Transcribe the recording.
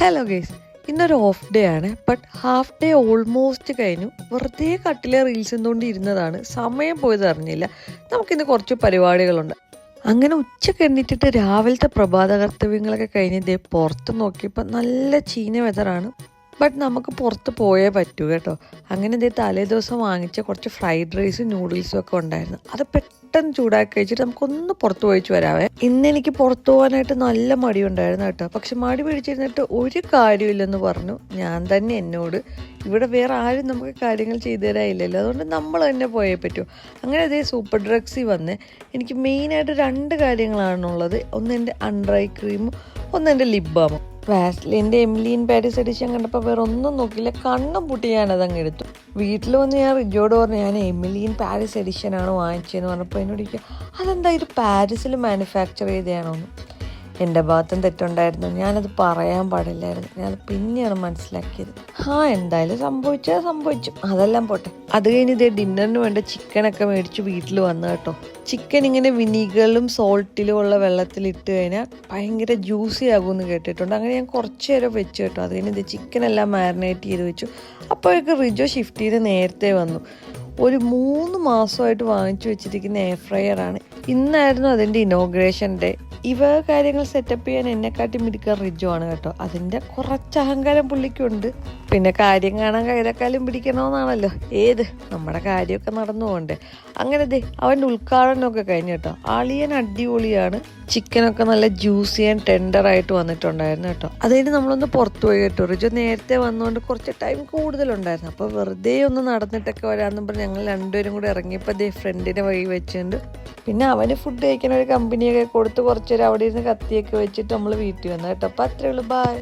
Hello guys, ഇന്നൊരു off day ആണ്. But half day almost കഴിഞ്ഞു. വെറുതെ കട്ടിലെ റീൽസ് എന്തുകൊണ്ട് ഇരുന്നതാണ്. സമയം പോയത് അറിഞ്ഞില്ല. നമുക്കിന്ന് കുറച്ച് പരിപാടികളുണ്ട്. അങ്ങനെ ഉച്ചക്ക് എണ്ണിട്ടിട്ട് രാവിലത്തെ പ്രഭാത കർത്തവ്യങ്ങളൊക്കെ കഴിഞ്ഞ് ഇതേ പുറത്ത് നോക്കിയപ്പോൾ നല്ല ചീന വെതറാണ്. ബട്ട് നമുക്ക് പുറത്ത് പോയേ പറ്റൂ കേട്ടോ. അങ്ങനെ ഇതേ തലേ ദിവസം വാങ്ങിച്ച കുറച്ച് ഫ്രൈഡ് റൈസും നൂഡിൽസും ഒക്കെ ഉണ്ടായിരുന്നു. അത് പെട്ടെന്ന് ചൂടാക്കി കഴിച്ചിട്ട് നമുക്കൊന്ന് പുറത്ത് പോയിച്ച് വരാവേ. ഇന്ന് എനിക്ക് പുറത്തു പോകാനായിട്ട് നല്ല മടിയുണ്ടായിരുന്നു കേട്ടോ. പക്ഷെ മടി പിടിച്ചിരുന്നിട്ട് ഒരു കാര്യമില്ലെന്ന് പറഞ്ഞു ഞാൻ തന്നെ എന്നോട്. ഇവിടെ വേറെ ആരും നമുക്ക് കാര്യങ്ങൾ ചെയ്തു തരാനില്ലല്ലോ, അതുകൊണ്ട് നമ്മൾ തന്നെ പോയേ പറ്റൂ. അങ്ങനെ അതേ സൂപ്പർ ഡ്രഗ്സിൽ വന്ന് എനിക്ക് മെയിനായിട്ട് 2 കാര്യങ്ങളാണുള്ളത്. ഒന്ന് എൻ്റെ അണ്ടർ ഐ ക്രീമും ഒന്ന് എൻ്റെ ലിപ് ബാമും. വാസ്ലിൻ്റെ എമിലിയൻ പാരീസ് എഡിഷൻ കണ്ടപ്പോൾ വേറെ ഒന്നും നോക്കില്ല, കണ്ണും പൂട്ടി ഞാനതങ്ങ് എടുത്തു. വീട്ടിൽ വന്ന് ഞാൻ റിജോട് പറഞ്ഞു ഞാൻ എമിലിയൻ പാരീസ് എഡിഷനാണ് വാങ്ങിച്ചതെന്ന് പറഞ്ഞപ്പോൾ എന്നോട് അതെന്താ ഇത് പാരീസിൽ മാനുഫാക്ചർ ചെയ്തതാണോന്ന്. എൻ്റെ ഭാഗത്തും തെറ്റുണ്ടായിരുന്നു, ഞാനത് പറയാൻ പാടില്ലായിരുന്നു. ഞാനത് പിന്നെയാണ് മനസ്സിലാക്കിയത്. എന്തായാലും സംഭവിച്ചു, അതെല്ലാം പോട്ടെ. അത് കഴിഞ്ഞ് ഇതേ ഡിന്നറിന് വേണ്ട ചിക്കനൊക്കെ മേടിച്ച് വീട്ടിൽ വന്നു കേട്ടോ. ചിക്കൻ ഇങ്ങനെ വിനീഗറിലും സോൾട്ടിലും ഉള്ള വെള്ളത്തിലിട്ട് കഴിഞ്ഞാൽ ഭയങ്കര ജ്യൂസി ആകുമെന്ന് കേട്ടിട്ടുണ്ട്. അങ്ങനെ ഞാൻ കുറച്ച് നേരം വെച്ചു കേട്ടോ. അത് കഴിഞ്ഞ് ഇത് ചിക്കനെല്ലാം മാരിനേറ്റ് ചെയ്ത് വെച്ചു. അപ്പോഴേക്ക് റിജോ ഷിഫ്റ്റ് ചെയ്ത് നേരത്തെ വന്നു. ഒരു 3 മാസമായിട്ട് വാങ്ങിച്ചു വെച്ചിരിക്കുന്ന എയർ ഫ്രയറാണ്. ഇന്നായിരുന്നു അതിൻ്റെ ഇനോഗ്രേഷൻ ഡേ. ഇവ കാര്യങ്ങൾ സെറ്റപ്പ് ചെയ്യാൻ എന്നെക്കാട്ടി മിടുക്കാൻ റിജോ ആണ് കേട്ടോ. അതിൻ്റെ കുറച്ച് അഹങ്കാരം പുള്ളിക്കുണ്ട്. പിന്നെ കാര്യം കാണാൻ കൈതക്കാലും പിടിക്കണമെന്നാണല്ലോ. നമ്മുടെ കാര്യമൊക്കെ നടന്നു പോകണ്ടേ. അങ്ങനെ അവൻ്റെ ഉദ്ഘാടനമൊക്കെ കഴിഞ്ഞു കേട്ടോ. അളിയൻ അടിപൊളിയാണ്. ചിക്കനൊക്കെ നല്ല ജ്യൂസി ആൻഡ് ടെൻഡറായിട്ട് വന്നിട്ടുണ്ടായിരുന്നു കേട്ടോ. അതുകഴിഞ്ഞ് നമ്മളൊന്ന് പുറത്തു പോയി കേട്ടോ. റിജോ നേരത്തെ വന്നുകൊണ്ട് കുറച്ച് ടൈം കൂടുതലുണ്ടായിരുന്നു. അപ്പോൾ വെറുതെ ഒന്ന് നടന്നിട്ടൊക്കെ വരാമെന്നും പറഞ്ഞ് ഞങ്ങൾ 2 പേരും കൂടെ ഇറങ്ങിയപ്പോൾ ഫ്രണ്ടിനെ വഴി വെച്ചിട്ടുണ്ട്. പിന്നെ അവന് ഫുഡ് കഴിക്കാൻ ഒരു കമ്പനിയൊക്കെ കൊടുത്ത് കുറച്ച് നേരം അവിടെ ഇരുന്ന് കത്തിയൊക്കെ വെച്ചിട്ട് നമ്മൾ വീട്ടിൽ വന്നു കേട്ടോ. അപ്പോൾ അത്രേ ഉള്ളൂ, ബൈ.